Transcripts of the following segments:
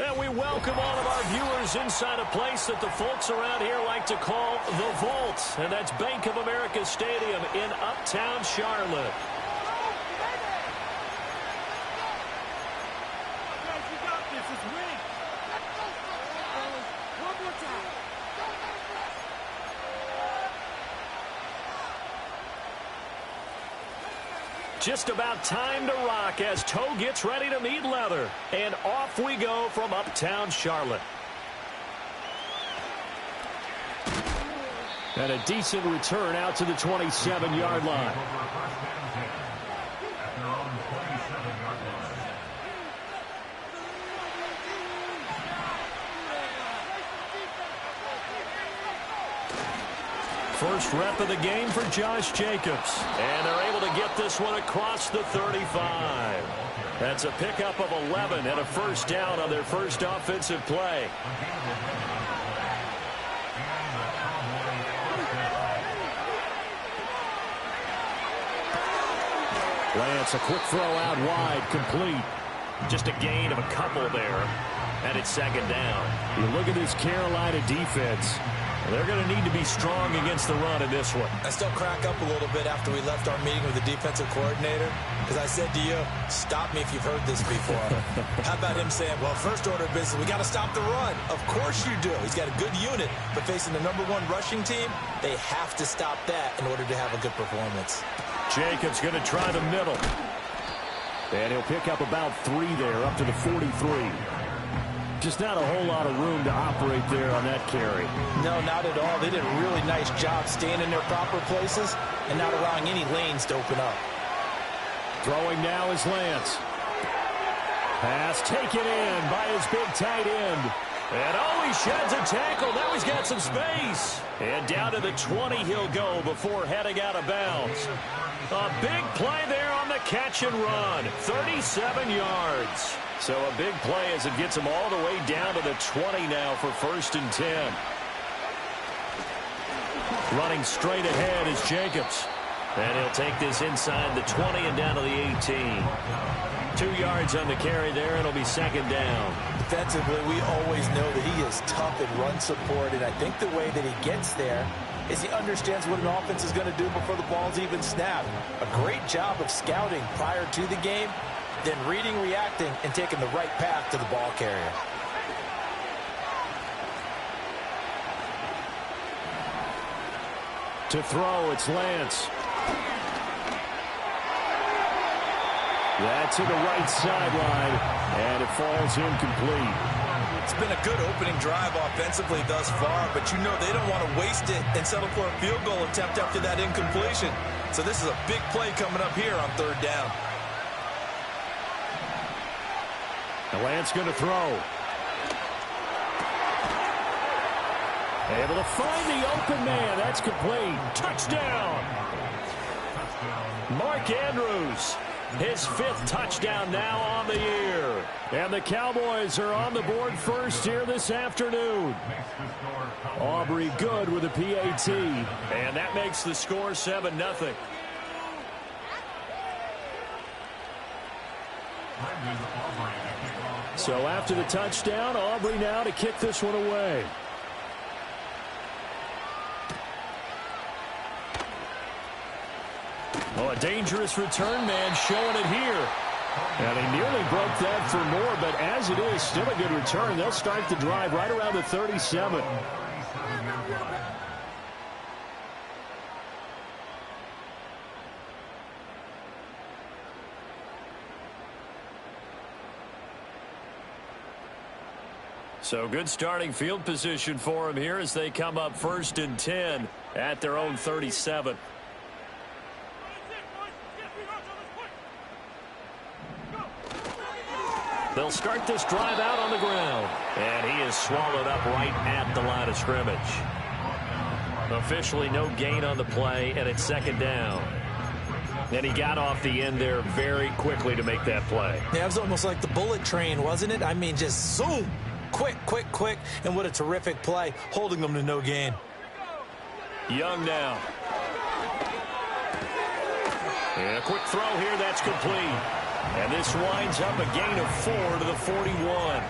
And we welcome all of our viewers inside a place that the folks around here like to call the Vault. And that's Bank of America Stadium in Uptown Charlotte. Just about time to rock as toe gets ready to meet leather. And off we go from Uptown Charlotte. And a decent return out to the 27-yard line. First rep of the game for Josh Jacobs. And they're able to get this one across the 35. That's a pickup of 11 and a first down on their first offensive play. Lance, a quick throw out wide, complete. Just a gain of a couple there. And it's second down. You look at this Carolina defense. They're going to need to be strong against the run in this one. I still crack up a little bit after we left our meeting with the defensive coordinator, because I said to you, stop me if you've heard this before. How about him saying, well, first order of business, we got to stop the run. Of course you do. He's got a good unit, but facing the #1 rushing team, they have to stop that in order to have a good performance. Jacobs going to try the middle. And he'll pick up about 3 there, up to the 43. Just not a whole lot of room to operate there on that carry. No, not at all. They did a really nice job staying in their proper places and not allowing any lanes to open up. Throwing now is Lance. Pass taken in by his big tight end. And oh, he sheds a tackle. Now he's got some space. And down to the 20 he'll go before heading out of bounds. A big play there on the catch and run. 37 yards. So a big play as it gets him all the way down to the 20 now for 1st and 10. Running straight ahead is Jacobs. And he'll take this inside the 20 and down to the 18. 2 yards on the carry there, and it'll be second down. Defensively, we always know that he is tough in run support, and I think the way that he gets there is he understands what an offense is going to do before the ball's even snapped. A great job of scouting prior to the game, then reading, reacting, and taking the right path to the ball carrier. To throw, it's Lance. That's to the right sideline, and it falls incomplete. It's been a good opening drive offensively thus far, but you know they don't want to waste it and settle for a field goal attempt after that incompletion. So this is a big play coming up here on 3rd down. And Lance going to throw. Able to find the open man. That's complete. Touchdown. Mark Andrews. His 5th touchdown now on the year. And the Cowboys are on the board first here this afternoon. Aubrey good with a PAT. And that makes the score 7-0. So after the touchdown, Aubrey now to kick this one away. Oh, a dangerous return man showing it here. And he nearly broke that for more, but as it is, still a good return. They'll start the drive right around the 37. So good starting field position for him here as they come up 1st and 10 at their own 37. They'll start this drive out on the ground. And he is swallowed up right at the line of scrimmage. Officially no gain on the play, and it's 2nd down. And he got off the end there very quickly to make that play. Yeah, it was almost like the bullet train, wasn't it? I mean, just zoom. Quick, quick, quick. And what a terrific play, holding them to no gain. Young now. And a quick throw here, that's complete. And this winds up a gain of 4 to the 41.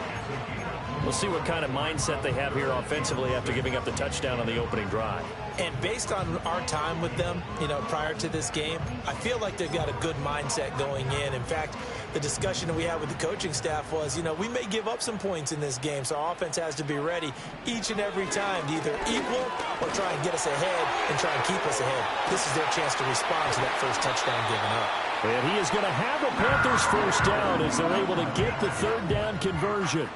We'll see what kind of mindset they have here offensively after giving up the touchdown on the opening drive. And based on our time with them, prior to this game, I feel like they've got a good mindset going in. In fact, the discussion that we had with the coaching staff was, we may give up some points in this game, so our offense has to be ready each and every time to either equal or try and get us ahead and try and keep us ahead. This is their chance to respond to that first touchdown given up. And he is going to have a Panthers first down as they're able to get the third down conversion.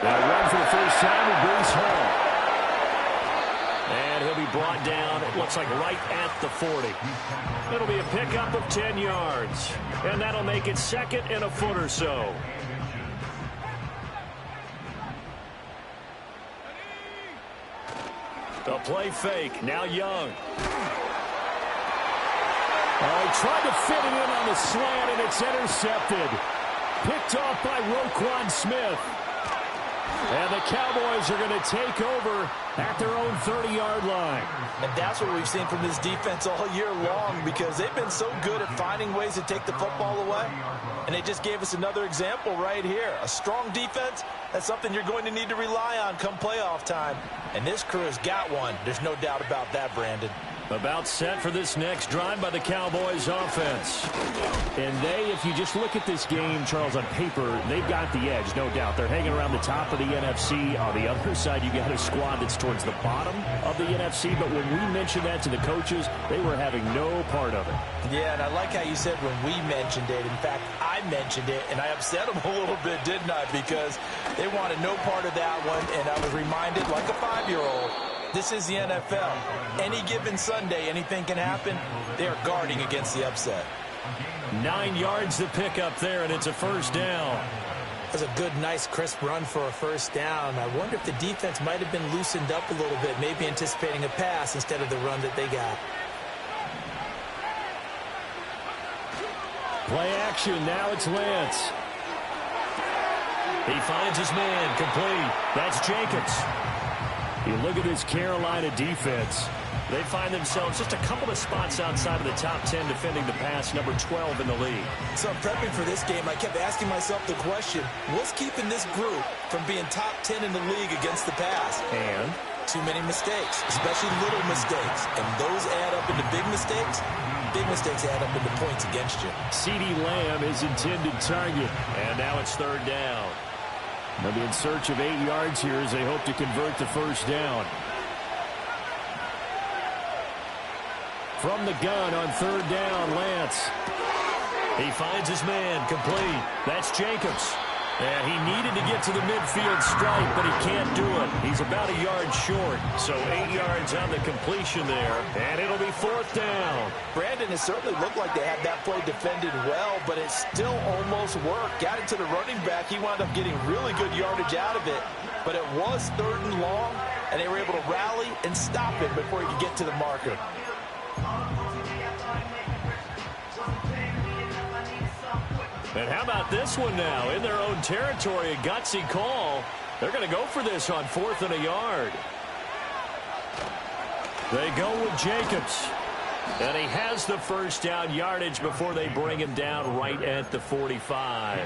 Now run for the first time with Bruce Hall. And he'll be brought down, it looks like right at the 40. It'll be a pickup of 10 yards. And that'll make it second and a foot or so. The play fake, now Young. Oh, he tried to fit it in on the slant, and it's intercepted. Picked off by Roquan Smith. And the Cowboys are going to take over at their own 30-yard line. And that's what we've seen from this defense all year long, because they've been so good at finding ways to take the football away. And they just gave us another example right here. A strong defense, that's something you're going to need to rely on come playoff time. And this crew has got one. There's no doubt about that, Brandon. About set for this next drive by the Cowboys offense. And if you just look at this game, Charles, on paper, they've got the edge, no doubt. They're hanging around the top of the NFC. On the other side, you got a squad that's towards the bottom of the NFC. But when we mentioned that to the coaches, they were having no part of it. Yeah, and I like how you said when we mentioned it. In fact, I mentioned it, and I upset them a little bit, didn't I? Because they wanted no part of that one, and I was reminded, like a 5-year-old, this is the NFL. Any given Sunday, anything can happen. They are guarding against the upset. 9 yards to pick up there, and it's a first down. That's a good, nice, crisp run for a first down. I wonder if the defense might have been loosened up a little bit, maybe anticipating a pass instead of the run that they got. Play action, now it's Lance. He finds his man, complete. That's Jacobs. You look at this Carolina defense. They find themselves just a couple of spots outside of the top 10 defending the pass, number 12 in the league. So prepping for this game, I kept asking myself the question, what's keeping this group from being top 10 in the league against the pass? And? Too many mistakes, especially little mistakes. And those add up into big mistakes. Big mistakes add up into points against you. CeeDee Lamb is intended target. And now it's third down. They'll be in search of 8 yards here as they hope to convert the first down. From the gun on third down, Lance. He finds his man, complete. That's Jacobs. And he needed to get to the midfield stripe, but he can't do it. He's about a yard short, so 8 yards on the completion there, and it'll be fourth down. Brandon, it certainly looked like they had that play defended well, but it still almost worked. Got it to the running back. He wound up getting really good yardage out of it, but it was third and long, and they were able to rally and stop it before he could get to the marker. And how about this one now? In their own territory, a gutsy call. They're going to go for this on fourth and a yard. They go with Jacobs. And he has the first down yardage before they bring him down right at the 45.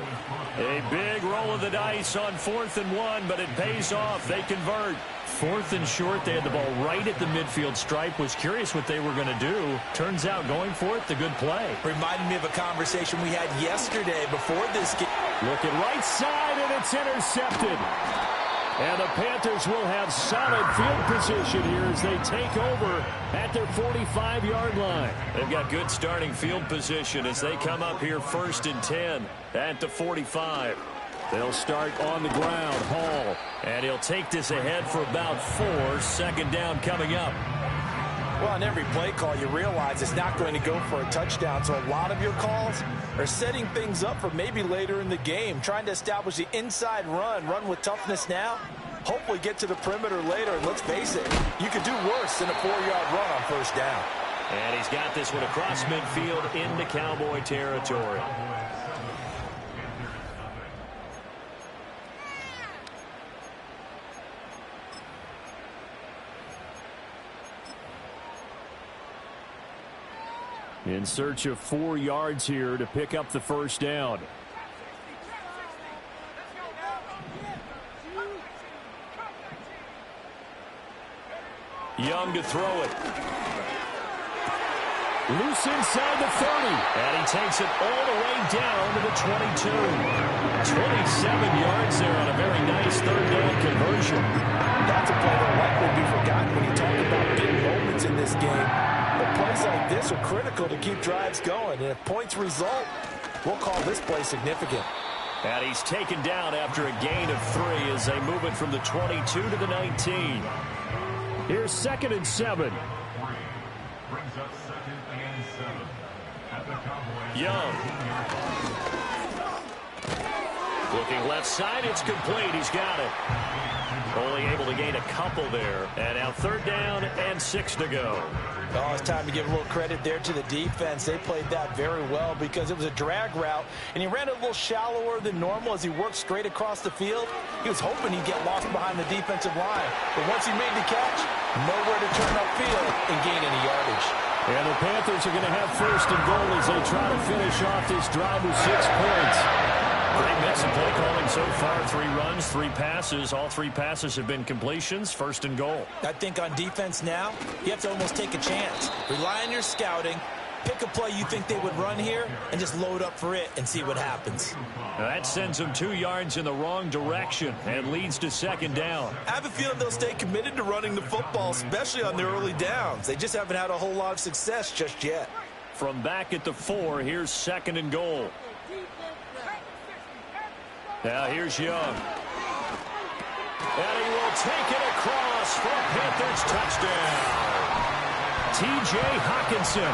A big roll of the dice on 4th and 1, but it pays off. They convert. 4th and short, they had the ball right at the midfield stripe. Was curious what they were going to do. Turns out going for it, the good play. Reminded me of a conversation we had yesterday before this game. Looking right side, and it's intercepted. And the Panthers will have solid field position here as they take over at their 45-yard line. They've got good starting field position as they come up here 1st and 10 at the 45. They'll start on the ground. Hall. And he'll take this ahead for about 4. Second down coming up. Well, on every play call, you realize it's not going to go for a touchdown. So a lot of your calls are setting things up for maybe later in the game, trying to establish the inside run with toughness now, hopefully get to the perimeter later. And let's face it, you could do worse than a 4-yard run on first down. And he's got this one across midfield into Cowboy territory. In search of 4 yards here to pick up the first down. Young to throw it. Loose inside the 30. And he takes it all the way down to the 22. 27 yards there on a very nice third down conversion. That's a play that likely be forgotten when you talk about big moments in this game. But plays like this are critical to keep drives going. And if points result, we'll call this play significant. And he's taken down after a gain of 3 as they move it from the 22 to the 19. Here's 2nd and 7. Young. Looking left side, it's complete. He's got it. Only able to gain a couple there. And now 3rd down and 6 to go. Oh, it's time to give a little credit there to the defense. They played that very well because it was a drag route, and he ran it a little shallower than normal as he worked straight across the field. He was hoping he'd get lost behind the defensive line. But once he made the catch, nowhere to turn upfield and gain any yardage. And the Panthers are going to have 1st and goal as they try to finish off this drive with 6 points. Great mix of play calling so far. 3 runs, 3 passes. All 3 passes have been completions. 1st and goal. I think on defense now, you have to almost take a chance. Rely on your scouting. Pick a play you think they would run here and just load up for it and see what happens. Now that sends them 2 yards in the wrong direction and leads to 2nd down. I have a feeling they'll stay committed to running the football, especially on their early downs. They just haven't had a whole lot of success just yet. From back at the 4, here's 2nd and goal. Now here's Young. And he will take it across for a Panthers touchdown. T.J. Hawkinson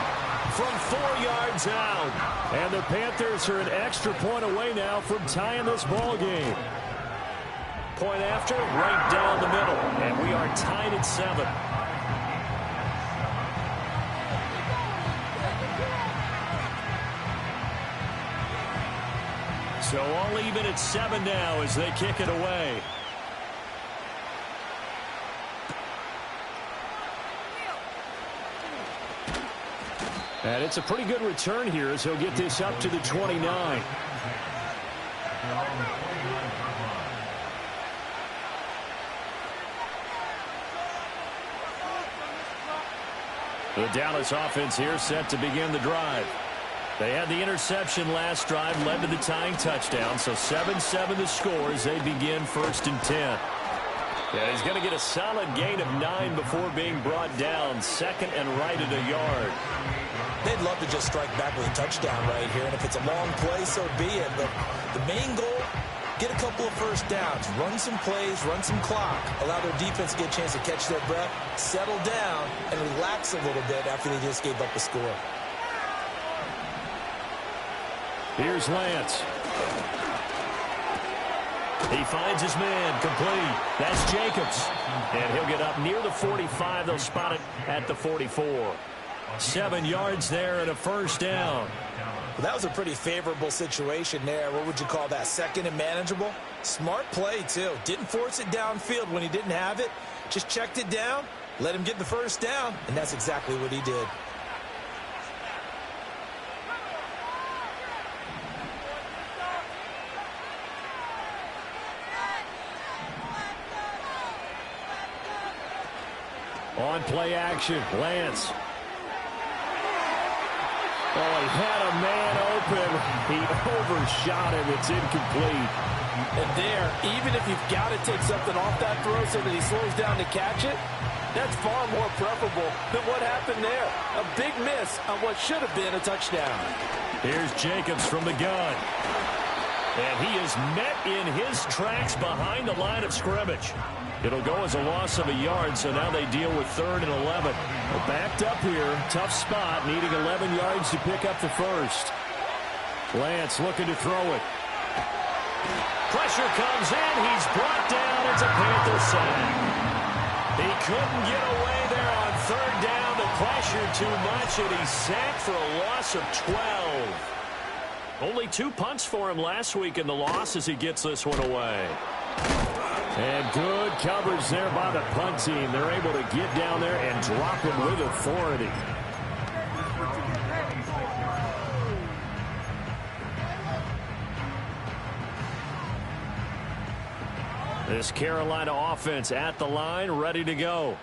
from 4 yards out. And the Panthers are an extra point away now from tying this ball game. Point after, right down the middle. And we are tied at 7. So all even at 7 now as they kick it away. And it's a pretty good return here as he'll get this up to the 29. The Dallas offense here set to begin the drive. They had the interception last drive, led to the tying touchdown. So 7-7 the score as they begin 1st and 10. Yeah, he's going to get a solid gain of 9 before being brought down. 2nd and right at a yard. They'd love to just strike back with a touchdown right here. And if it's a long play, so be it. But the main goal, get a couple of 1st downs. Run some plays, run some clock. Allow their defense to get a chance to catch their breath, settle down, and relax a little bit after they just gave up a score. Here's Lance. He finds his man, complete. That's Jacobs. And he'll get up near the 45. They'll spot it at the 44. 7 yards there and a 1st down. Well, that was a pretty favorable situation there. What would you call that? 2nd and manageable? Smart play, too. Didn't force it downfield when he didn't have it. Just checked it down, let him get the 1st down, and that's exactly what he did. On play action, Lance. Oh, he had a man open. He overshot him. It's incomplete. And there, even if you've got to take something off that throw so that he slows down to catch it, that's far more preferable than what happened there. A big miss on what should have been a touchdown. Here's Jacobs from the gun. And he is met in his tracks behind the line of scrimmage. It'll go as a loss of a yard, so now they deal with 3rd and 11. Well, backed up here, tough spot, needing 11 yards to pick up the 1st. Lance looking to throw it. Pressure comes in, he's brought down, it's a Panther sack. He couldn't get away there on 3rd down, the pressure too much, and he's sacked for a loss of 12. Only 2 punts for him last week in the loss as he gets this one away. And good coverage there by the punt team. They're able to get down there and drop him with authority. This Carolina offense at the line, ready to go.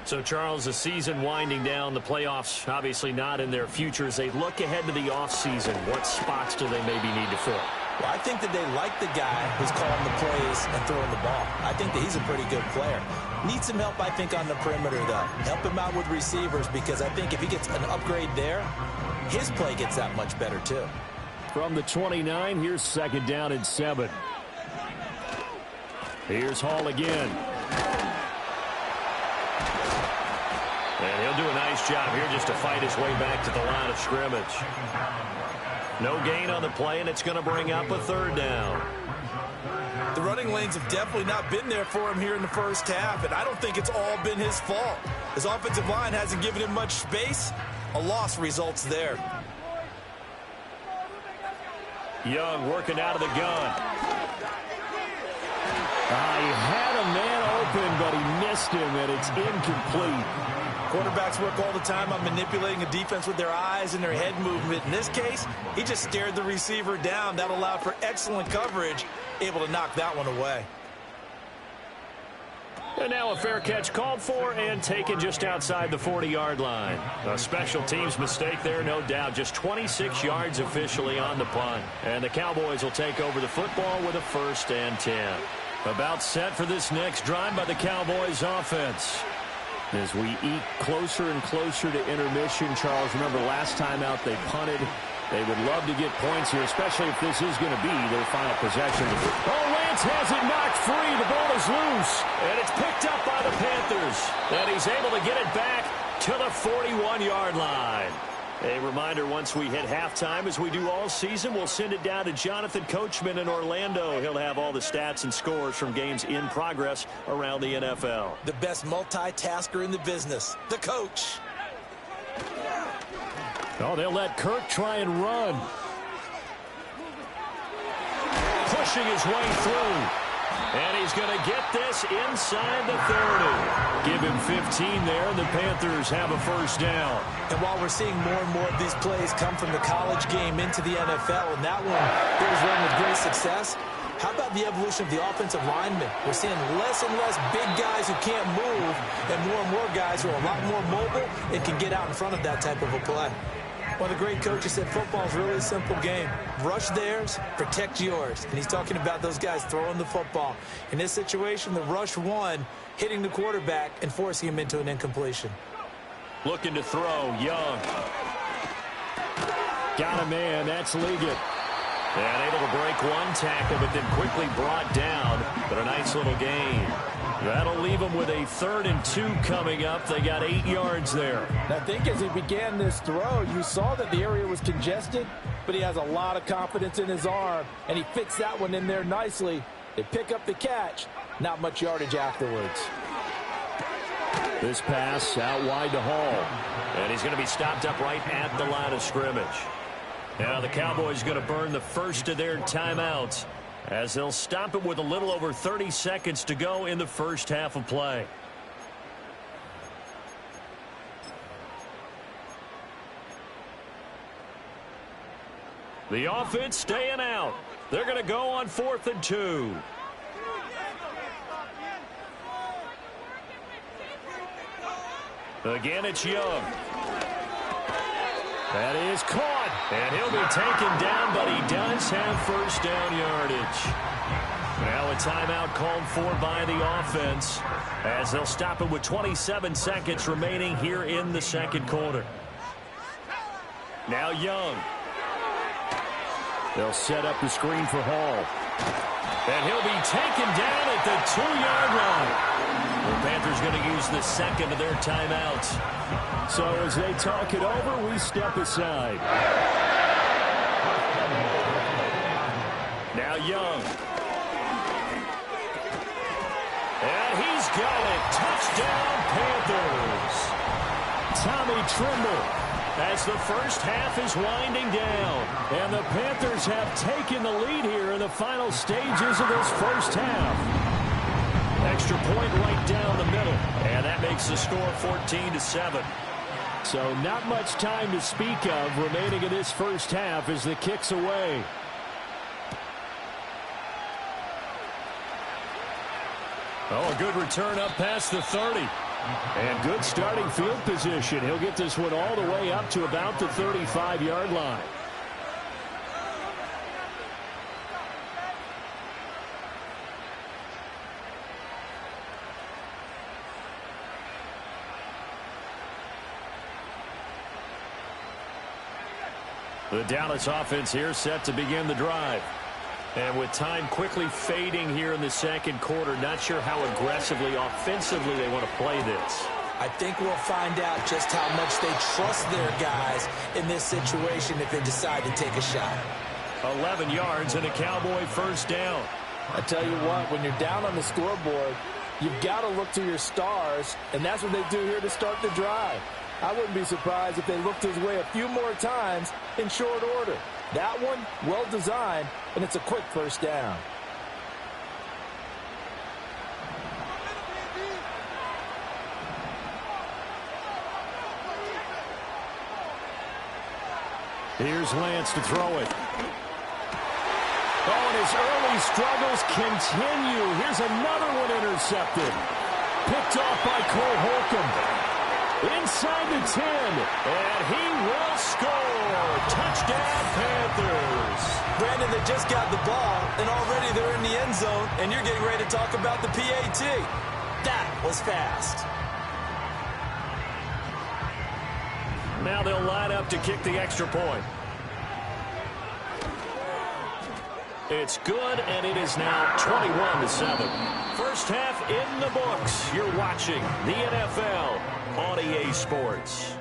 So, Charles, the season winding down, the playoffs obviously not in their future. As they look ahead to the offseason, what spots do they maybe need to fill? Well, I think that they like the guy who's calling the plays and throwing the ball. I think that he's a pretty good player. Needs some help, I think, on the perimeter, though. Help him out with receivers, because I think if he gets an upgrade there, his play gets that much better, too. From the 29, here's 2nd down and 7. Here's Hall again. And he'll do a nice job here just to fight his way back to the line of scrimmage. No gain on the play, and it's going to bring up a 3rd down. The running lanes have definitely not been there for him here in the first half, and I don't think it's all been his fault. His offensive line hasn't given him much space. A loss results there. Young working out of the gun. He had a man open, but he missed him, and it's incomplete. Quarterbacks work all the time on manipulating a defense with their eyes and their head movement. In this case, he just stared the receiver down. That allowed for excellent coverage, able to knock that one away. And now a fair catch called for and taken just outside the 40-yard line. A special teams mistake there, no doubt. Just 26 yards officially on the punt. And the Cowboys will take over the football with a 1st and 10. About set for this next drive by the Cowboys offense. As we eat closer and closer to intermission, Charles, remember last time out they punted. They would love to get points here, especially if this is going to be their final possession. Oh, Lance has it knocked free. The ball is loose, and it's picked up by the Panthers. And he's able to get it back to the 41-yard line. A reminder, once we hit halftime, as we do all season, we'll send it down to Jonathan Coachman in Orlando. He'll have all the stats and scores from games in progress around the NFL. The best multitasker in the business, the coach. Oh, they'll let Kirk try and run. Pushing his way through. And he's going to get this inside the 30. Give him 15 there, and the Panthers have a 1st down. And while we're seeing more and more of these plays come from the college game into the NFL, and that one goes run with great success, how about the evolution of the offensive linemen? We're seeing less and less big guys who can't move, and more guys who are a lot more mobile and can get out in front of that type of a play. One of the great coaches said football is really a simple game. Rush theirs, protect yours. And he's talking about those guys throwing the football. In this situation, the rush one, hitting the quarterback and forcing him into an incompletion. Looking to throw, Young. Got a man, that's Liggett. And able to break one tackle, but then quickly brought down. But a nice little gain. That'll leave them with a 3rd and 2 coming up. They got 8 yards there. I think as he began this throw, you saw that the area was congested, but he has a lot of confidence in his arm, and he fits that one in there nicely. They pick up the catch. Not much yardage afterwards. This pass out wide to Hall. And he's going to be stopped up right at the line of scrimmage. Now the Cowboys going to burn the first of their timeouts, as they'll stop it with a little over 30 seconds to go in the first half of play. The offense staying out. They're going to go on 4th and 2. Again, it's Young. That is caught, and he'll be taken down, but he does have 1st down yardage. Now a timeout called for by the offense, as they'll stop it with 27 seconds remaining here in the 2nd quarter. Now Young. They'll set up the screen for Hall. And he'll be taken down at the 2-yard line. The Panthers going to use the 2nd of their timeouts. So as they talk it over, we step aside. Now Young. And he's got it. Touchdown, Panthers. Tommy Tremble, as the first half is winding down. And the Panthers have taken the lead here in the final stages of this first half. Extra point right down the middle. And that makes the score 14-7. So not much time to speak of remaining in this first half as the kick's away. Oh, a good return up past the 30. And good starting field position. He'll get this one all the way up to about the 35-yard line. The Dallas offense here set to begin the drive. And with time quickly fading here in the second quarter, not sure how aggressively, offensively they want to play this. I think we'll find out just how much they trust their guys in this situation if they decide to take a shot. 11 yards and a Cowboy first down. I tell you what, when you're down on the scoreboard, you've got to look to your stars, and that's what they do here to start the drive. I wouldn't be surprised if they looked his way a few more times in short order. That one, well designed, and it's a quick first down. Here's Lance to throw it. Oh, and his early struggles continue. Here's another one intercepted. Picked off by Cole Holcomb. Inside the 10, and he will score. Touchdown, Panthers. Brandon, they just got the ball, and already they're in the end zone, and you're getting ready to talk about the PAT. That was fast. Now they'll line up to kick the extra point. It's good, and it is now 21-7. First half in the books. You're watching the NFL on EA Sports.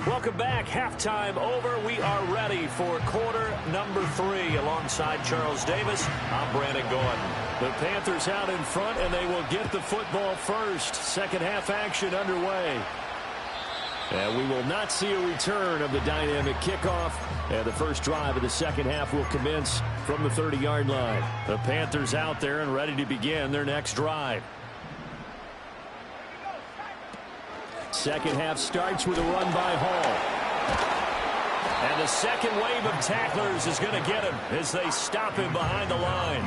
Welcome back. Halftime over. We are ready for quarter number 3. Alongside Charles Davis, I'm Brandon Gordon. The Panthers out in front, and they will get the football first. Second half action underway. And we will not see a return of the dynamic kickoff. And the first drive of the second half will commence from the 30-yard line. The Panthers out there and ready to begin their next drive. Second half starts with a run by Hall. And the second wave of tacklers is going to get him as they stop him behind the line.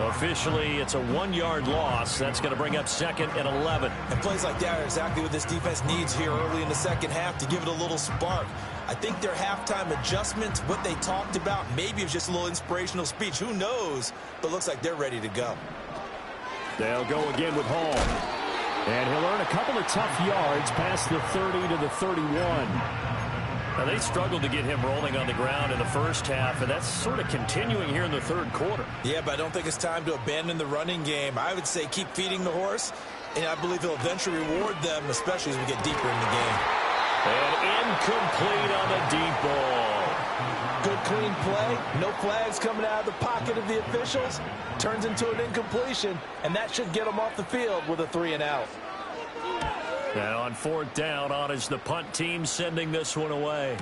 Officially, it's a 1-yard loss. That's going to bring up 2nd and 11. And plays like that are exactly what this defense needs here early in the second half to give it a little spark. I think their halftime adjustments, what they talked about, maybe it's just a little inspirational speech. Who knows? But looks like they're ready to go. They'll go again with Hall. And he'll earn a couple of tough yards past the 30 to the 31. Now, they struggled to get him rolling on the ground in the first half, and that's sort of continuing here in the third quarter. Yeah, but I don't think it's time to abandon the running game. I would say keep feeding the horse, and I believe he'll eventually reward them, especially as we get deeper in the game. And incomplete on the deep ball. Good clean play. No flags coming out of the pocket of the officials. Turns into an incompletion, and that should get them off the field with a 3-and-out. And on 4th down, on is the punt team sending this one away.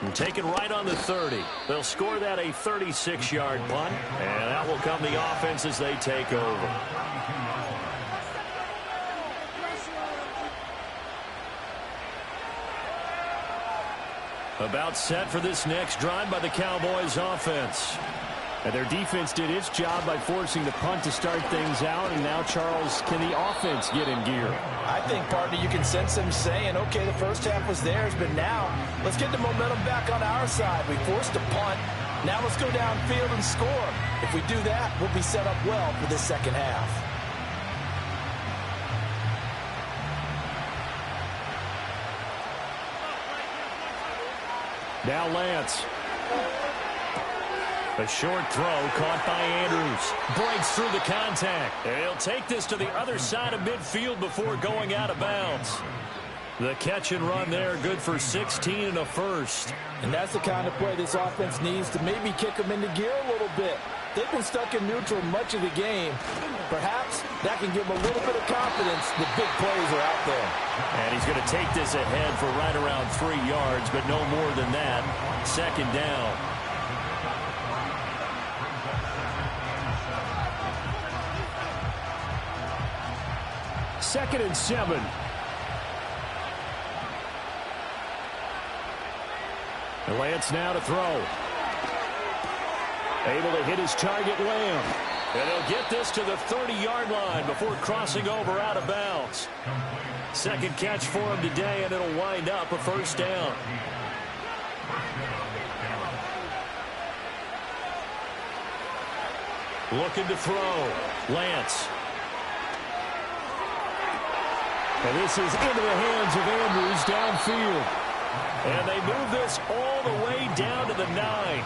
And taken right on the 30. They'll score that a 36-yard punt, and that will come the offense as they take over. About set for this next drive by the Cowboys offense. And their defense did its job by forcing the punt to start things out. And now, Charles, can the offense get in gear? I think, partner, you can sense them saying, okay, the first half was theirs, but now let's get the momentum back on our side. We forced a punt. Now let's go downfield and score. If we do that, we'll be set up well for the second half. Now Lance. A short throw caught by Andrews. Breaks through the contact. He'll take this to the other side of midfield before going out of bounds. The catch and run there, good for 16 and a first. And that's the kind of play this offense needs to maybe kick them into gear a little bit. They've been stuck in neutral much of the game. Perhaps that can give them a little bit of confidence. The big plays are out there. And he's going to take this ahead for right around 3 yards, but no more than that. Second down. Second and 7. And Lance now to throw. Able to hit his target, Lamb. And he'll get this to the 30-yard line before crossing over out of bounds. Second catch for him today, and it'll wind up a first down. Looking to throw. Lance. And this is into the hands of Andrews downfield. And they move this all the way down to the 9.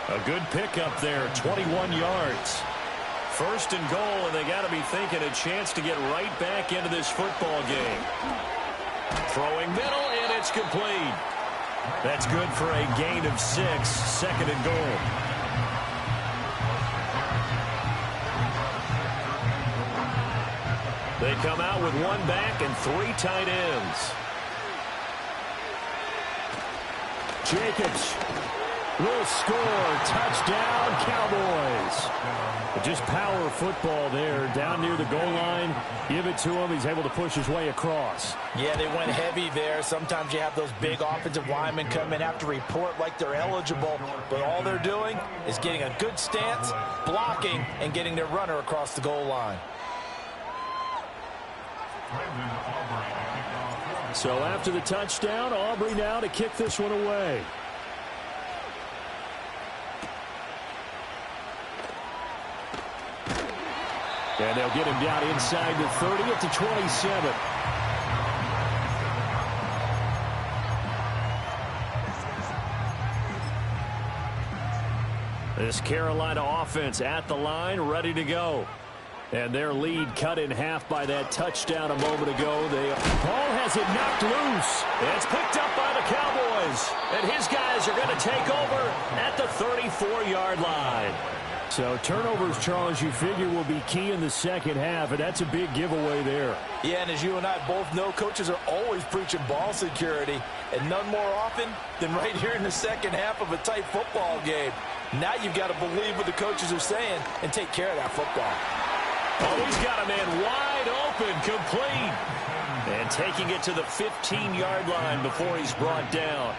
A good pickup there, 21 yards. First and goal, and they got to be thinking a chance to get right back into this football game. Throwing middle, and it's complete. That's good for a gain of 6, second and goal. They come out with one back and 3 tight ends. Jacobs will score. Touchdown, Cowboys. Just power football there down near the goal line. Give it to him. He's able to push his way across. Yeah, they went heavy there. Sometimes you have those big offensive linemen come in, have to report like they're eligible, but all they're doing is getting a good stance, blocking, and getting their runner across the goal line. So after the touchdown, Aubrey now to kick this one away. And they'll get him down inside the 30 at the 27. This Carolina offense at the line, ready to go. And their lead cut in half by that touchdown a moment ago. Paul has it knocked loose. It's picked up by the Cowboys. And his guys are going to take over at the 34-yard line. So turnovers, Charles, you figure will be key in the second half, and that's a big giveaway there. Yeah, and as you and I both know, coaches are always preaching ball security, and none more often than right here in the second half of a tight football game. Now you've got to believe what the coaches are saying and take care of that football. Oh, he's got a man wide open, complete. And taking it to the 15-yard line before he's brought down.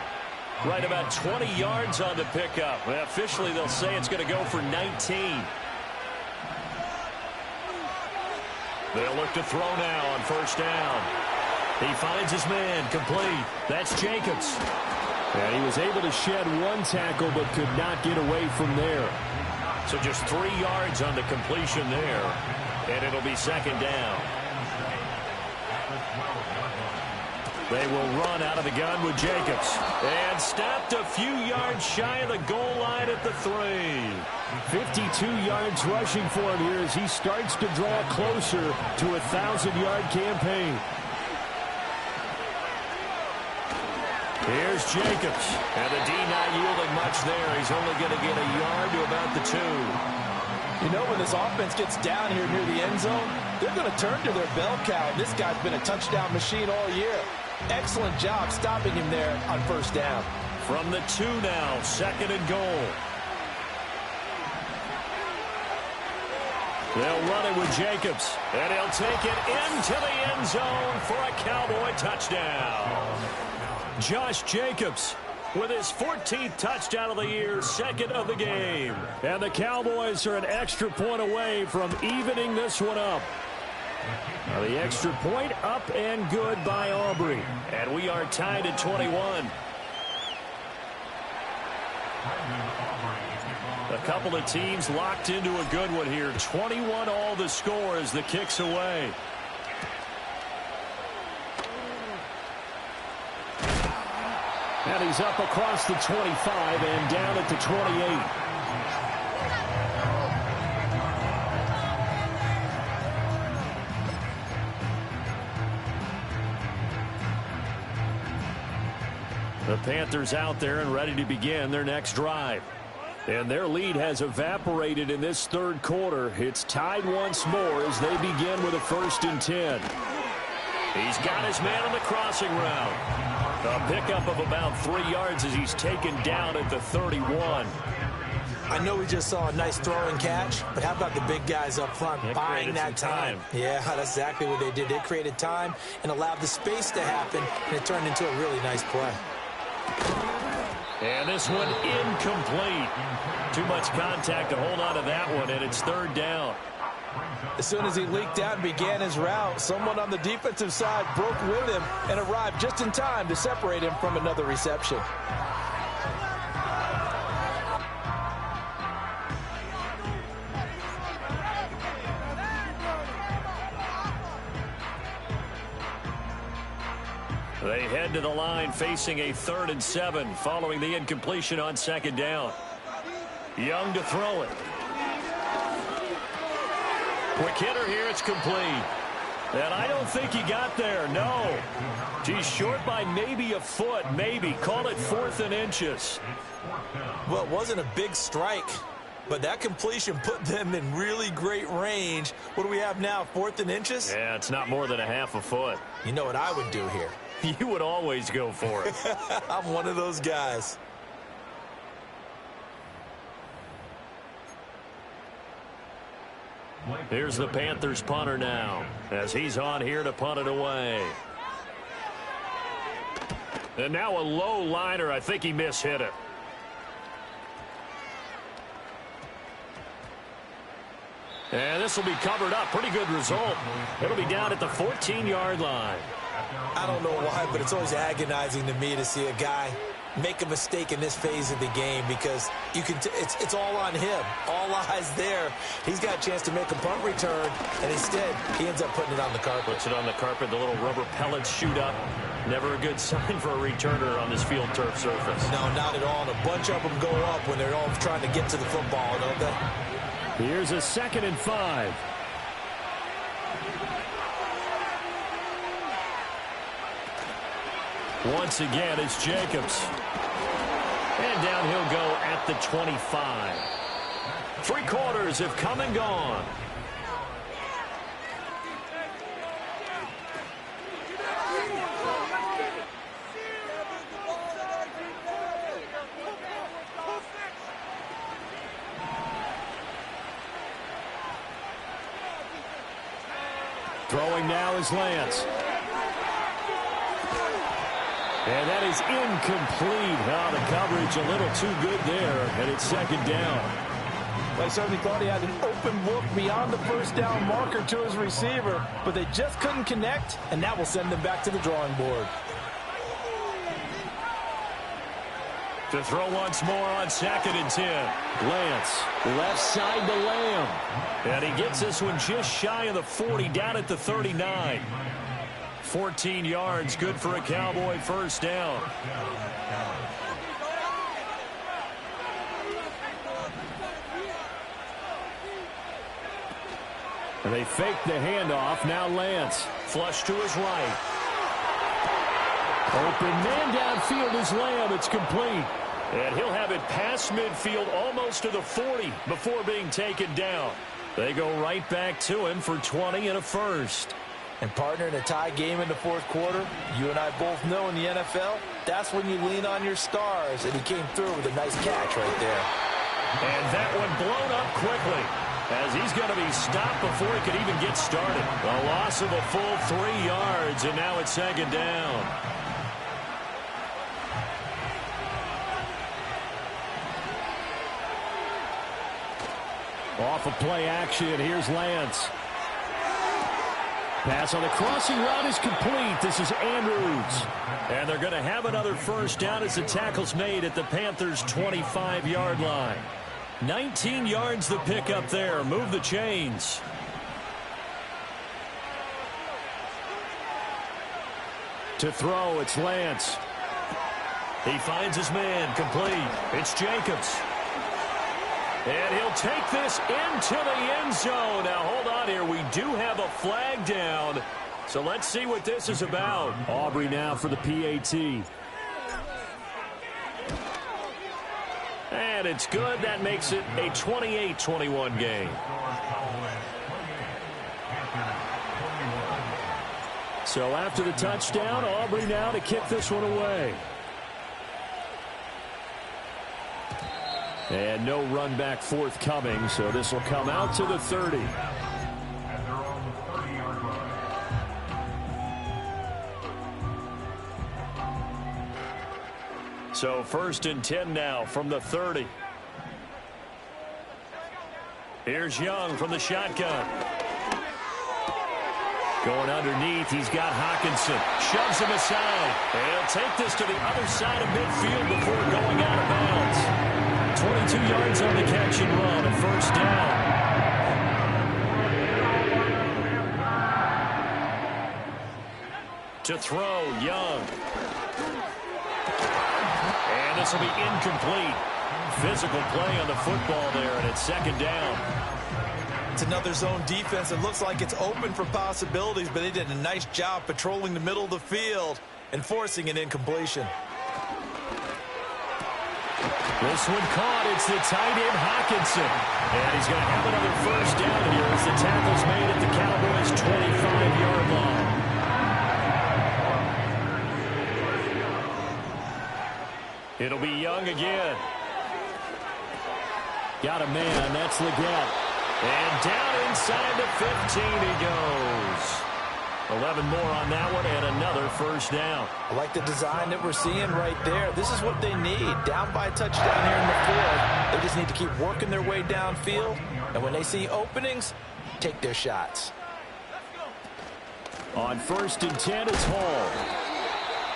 Right about 20 yards on the pickup. Well, officially, they'll say it's going to go for 19. They'll look to throw now on first down. He finds his man, complete. That's Jacobs. And he was able to shed one tackle but could not get away from there. So just 3 yards on the completion there. And it'll be second down. They will run out of the gun with Jacobs. And stopped a few yards shy of the goal line at the 3. 52 yards rushing for him here as he starts to draw closer to a 1,000-yard campaign. Here's Jacobs. And the D not yielding much there. He's only going to get a yard to about the 2. You know, when this offense gets down here near the end zone, they're going to turn to their bell cow. This guy's been a touchdown machine all year. Excellent job stopping him there on first down. From the 2 now, second and goal. They'll run it with Jacobs, and he'll take it into the end zone for a Cowboy touchdown. Josh Jacobs with his 14th touchdown of the year, second of the game. And the Cowboys are an extra point away from evening this one up. Now the extra point up and good by Aubrey. And we are tied at 21. A couple of teams locked into a good one here. 21 all the score as the kick's away. And he's up across the 25 and down at the 28. The Panthers out there and ready to begin their next drive. And their lead has evaporated in this third quarter. It's tied once more as they begin with a 1st and 10. He's got his man on the crossing route. A pickup of about 3 yards as he's taken down at the 31. I know we just saw a nice throw and catch, but how about the big guys up front buying that time? Yeah, that's exactly what they did. They created time and allowed the space to happen, and it turned into a really nice play. And this one incomplete. Too much contact to hold on to that one, and it's third down. As soon as he leaked out and began his route, someone on the defensive side broke with him and arrived just in time to separate him from another reception. They head to the line facing a 3rd and 7 following the incompletion on 2nd down. Young to throw it. Quick hitter here, it's complete. And I don't think he got there, no. He's short by maybe a foot, maybe. Call it 4th and inches. Well, it wasn't a big strike, but that completion put them in really great range. What do we have now, 4th and inches? Yeah, it's not more than a half a foot. You know what I would do here? You would always go for it. I'm one of those guys. Here's the Panthers punter now, as he's on here to punt it away. And now a low liner. I think he mishit it. And this will be covered up. Pretty good result. It'll be down at the 14-yard line. I don't know why, but it's always agonizing to me to see a guy make a mistake in this phase of the game, because you can it's all on him. All eyes there. He's got a chance to make a punt return, and instead he ends up putting it on the carpet. Puts it on the carpet. The little rubber pellets shoot up. Never a good sign for a returner on this field turf surface. No, not at all. And a bunch of them go up when they're all trying to get to the football, don't they? Here's a 2nd and 5. Once again, it's Jacobs. And down he'll go at the 25. 3 quarters have come and gone. Throwing now is Lance. And that is incomplete. Oh, the coverage a little too good there, and it's 2nd down. Well, he certainly thought he had an open look beyond the 1st down marker to his receiver, but they just couldn't connect, and that will send them back to the drawing board. To throw once more on 2nd and 10. Lance, left side to Lamb. And he gets this one just shy of the 40, down at the 39. 14 yards, good for a Cowboy 1st down. And they fake the handoff. Now Lance, flush to his right. Open man downfield is Lamb. It's complete. And he'll have it past midfield almost to the 40 before being taken down. They go right back to him for 20 and a first. And partner, in a tie game in the 4th quarter, you and I both know in the NFL, that's when you lean on your stars. And he came through with a nice catch right there. And that one blown up quickly, as he's going to be stopped before he could even get started. A loss of a full 3 yards, and now it's 2nd down. Off of play action, here's Lance. Pass on the crossing route is complete. This is Andrews. And they're going to have another 1st down as the tackle's made at the Panthers' 25-yard line. 19 yards the pick up there. Move the chains. To throw, it's Lance. He finds his man, complete. It's Jacobs. And he'll take this into the end zone. Now, hold on here. We do have a flag down. So let's see what this is about. Aubrey now for the PAT. And it's good. That makes it a 28-21 game. So after the touchdown, Aubrey now to kick this one away. And no run back forthcoming, so this will come out to the 30. So 1st and 10 now from the 30. Here's Young from the shotgun. Going underneath, he's got Hawkinson. Shoves him aside. He'll take this to the other side of midfield before going out of bounds. 22 yards on the catch and run, a 1st down. To throw, Young. And this will be incomplete. Physical play on the football there, and it's 2nd down. It's another zone defense. It looks like it's open for possibilities, but they did a nice job patrolling the middle of the field and forcing an incompletion. This one caught. It's the tight end, Hawkinson. And he's going to have another 1st down here as the tackle's made at the Cowboys' 25-yard line. It'll be Young again. Got a man. That's Leggett. And down inside the 15 he goes. 11 more on that one and another 1st down. I like the design that we're seeing right there. This is what they need. Down by a touchdown here in the 4th. They just need to keep working their way downfield. And when they see openings, take their shots. On 1st and 10, it's Hall.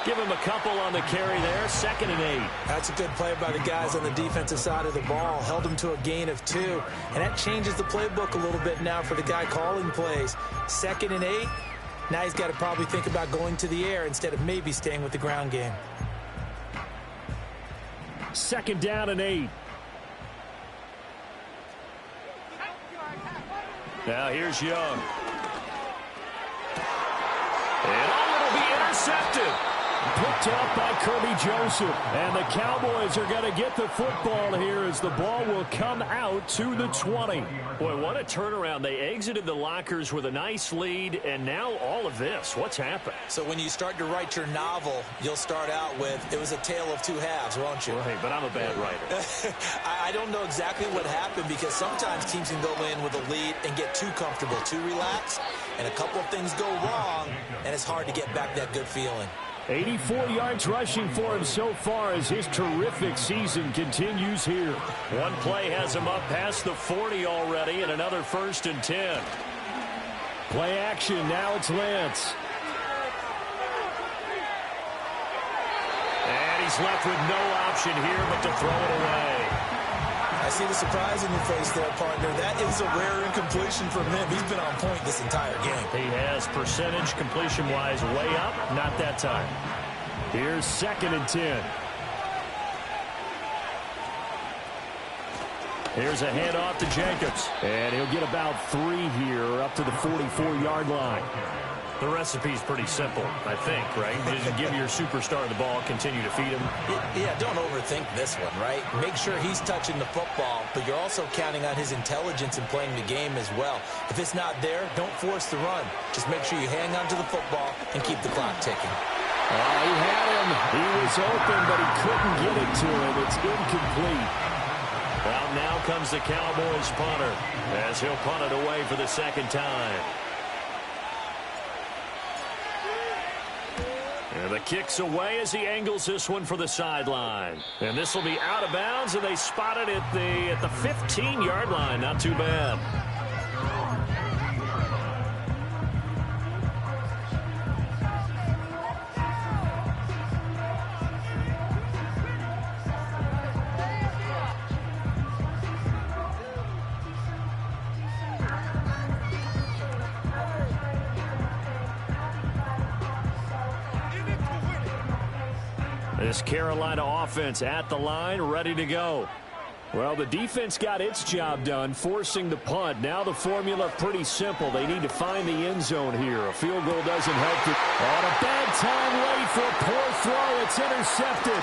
Give him a couple on the carry there. 2nd and 8. That's a good play by the guys on the defensive side of the ball. Held them to a gain of 2. And that changes the playbook a little bit now for the guy calling plays. 2nd and 8. Now he's got to probably think about going to the air instead of maybe staying with the ground game. 2nd down and 8. Now here's Young. And it'll be intercepted. Picked up by Kirby Joseph. And the Cowboys are going to get the football here as the ball will come out to the 20. Boy, what a turnaround. They exited the lockers with a nice lead, and now all of this. What's happened? So when you start to write your novel, you'll start out with, it was a tale of 2 halves, won't you? Right, but I'm a bad writer. I don't know exactly what happened because sometimes teams can go in with a lead and get too comfortable, too relaxed, and a couple of things go wrong, and it's hard to get back that good feeling. 84 yards rushing for him so far as his terrific season continues here. One play has him up past the 40 already and another 1st and 10. Play action. Now it's Lance. And he's left with no option here but to throw it away. I see the surprise in your face there, partner. That is a rare incompletion from him. He's been on point this entire game. He has percentage completion-wise way up. Not that time. Here's 2nd and 10. Here's a handoff to Jacobs. And he'll get about 3 here up to the 44-yard line. The recipe's pretty simple, I think, right? Just give your superstar the ball, continue to feed him. Yeah, don't overthink this one, right? Make sure he's touching the football, but you're also counting on his intelligence in playing the game as well. If it's not there, don't force the run. Just make sure you hang on to the football and keep the clock ticking. He had him. He was open, but he couldn't get it to him. It's incomplete. Well, now comes the Cowboys punter as he'll punt it away for the 2nd time. And the kick's away as he angles this one for the sideline. And this will be out of bounds, and they spot it at the 15-yard line. Not too bad. This Carolina offense at the line, ready to go. Well, the defense got its job done, forcing the punt. Now the formula pretty simple. They need to find the end zone here. A field goal doesn't help. On a bad time late for a poor throw. It's intercepted.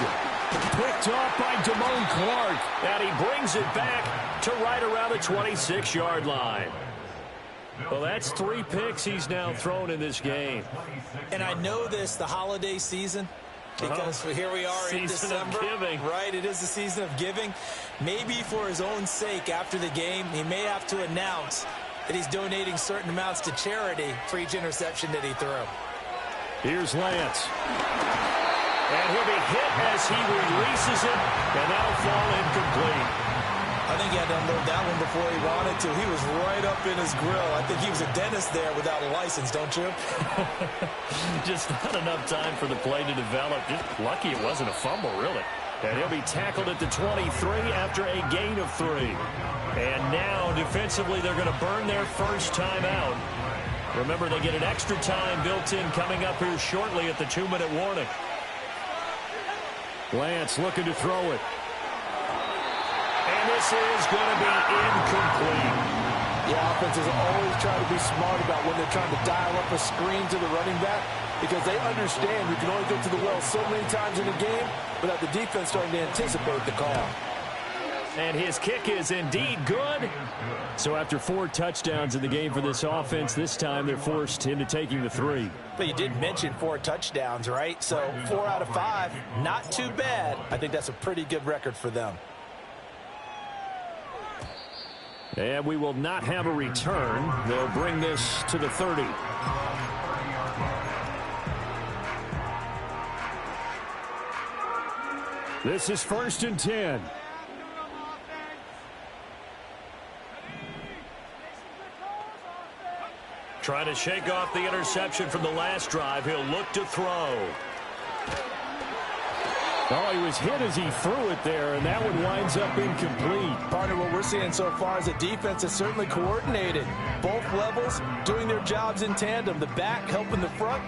Picked off by Damone Clark. And he brings it back to right around the 26-yard line. Well, that's 3 picks he's now thrown in this game. And I know this, the holiday season, because here we are in December, right? It is the season of giving. Maybe for his own sake after the game, he may have to announce that he's donating certain amounts to charity for each interception that he threw. Here's Lance. And he'll be hit as he releases it, and that'll fall incomplete. I think he had to unload that one before he wanted to. He was right up in his grill. I think he was a dentist there without a license, don't you? Just not enough time for the play to develop. Just lucky it wasn't a fumble, really. And he'll be tackled at the 23 after a gain of 3. And now, defensively, they're going to burn their first time out. Remember, they get an extra time built in coming up here shortly at the 2-minute warning. Lance looking to throw it. And this is going to be incomplete. The offenses always try to be smart about when they're trying to dial up a screen to the running back, because they understand you can only get to the well so many times in a game without the defense starting to anticipate the call. And his kick is indeed good. So after 4 touchdowns in the game for this offense, this time they're forced into taking the 3. But you did mention 4 touchdowns, right? So 4 out of 5, not too bad. I think that's a pretty good record for them. And we will not have a return. They'll bring this to the 30. This is 1st and 10. Trying to shake off the interception from the last drive. He'll look to throw. Oh, he was hit as he threw it there, and that one winds up incomplete. Partner, what we're seeing so far is a defense that's certainly coordinated. Both levels doing their jobs in tandem. The back helping the front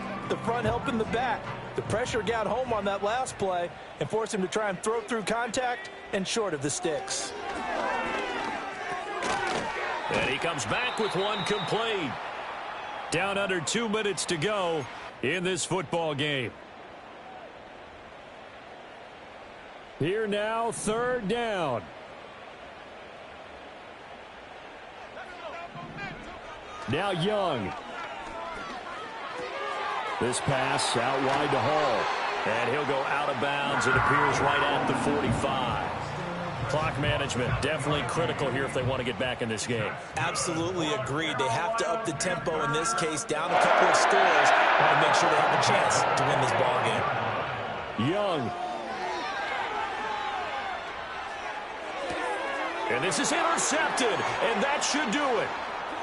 helping the back. The pressure got home on that last play and forced him to try and throw through contact and short of the sticks. And he comes back with one complete. Down under 2 minutes to go in this football game. Here now, 3rd down. Now Young. This pass out wide to Hall. And he'll go out of bounds. It appears right at the 45. Clock management definitely critical here if they want to get back in this game. Absolutely agreed. They have to up the tempo in this case, down a couple of scores. Want to make sure they have a chance to win this ball game. Young. And this is intercepted, and that should do it.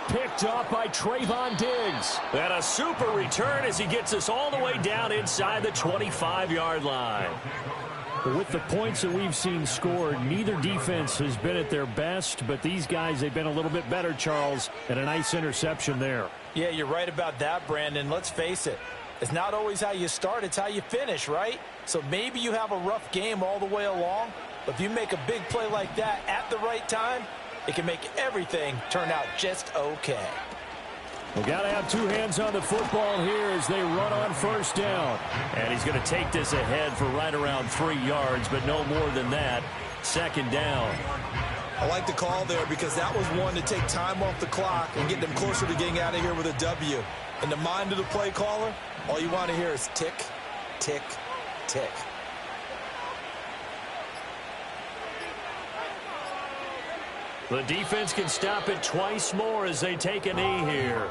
Picked up by Trayvon Diggs. And a super return as he gets us all the way down inside the 25-yard line. With the points that we've seen scored, neither defense has been at their best, but these guys, they've been a little bit better, Charles, and a nice interception there. Yeah, you're right about that, Brandon. Let's face it. It's not always how you start, it's how you finish, right? So maybe you have a rough game all the way along, but if you make a big play like that at the right time, it can make everything turn out just okay. We've got to have 2 hands on the football here as they run on 1st down. And he's going to take this ahead for right around 3 yards, but no more than that. 2nd down. I like the call there because that was one to take time off the clock and get them closer to getting out of here with a W. In the mind of the play caller, all you want to hear is tick, tick, tick. The defense can stop it twice more as they take a knee here.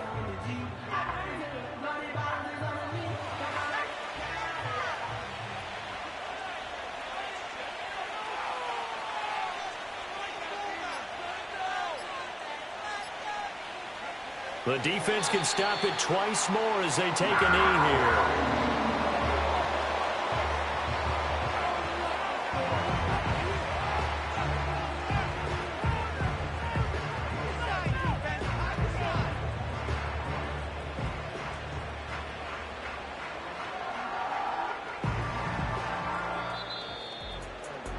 The defense can stop it twice more as they take a knee here.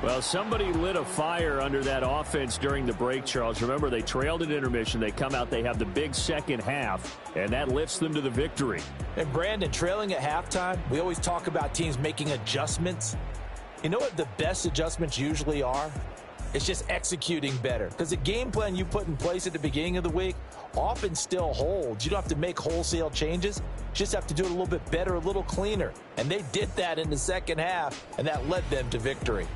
Well, somebody lit a fire under that offense during the break, Charles. Remember, they trailed at intermission. They come out, they have the big second half, and that lifts them to the victory. And, Brandon, trailing at halftime, we always talk about teams making adjustments. You know what the best adjustments usually are? It's just executing better. Because the game plan you put in place at the beginning of the week often still holds. You don't have to make wholesale changes. You just have to do it a little bit better, a little cleaner. And they did that in the second half, and that led them to victory.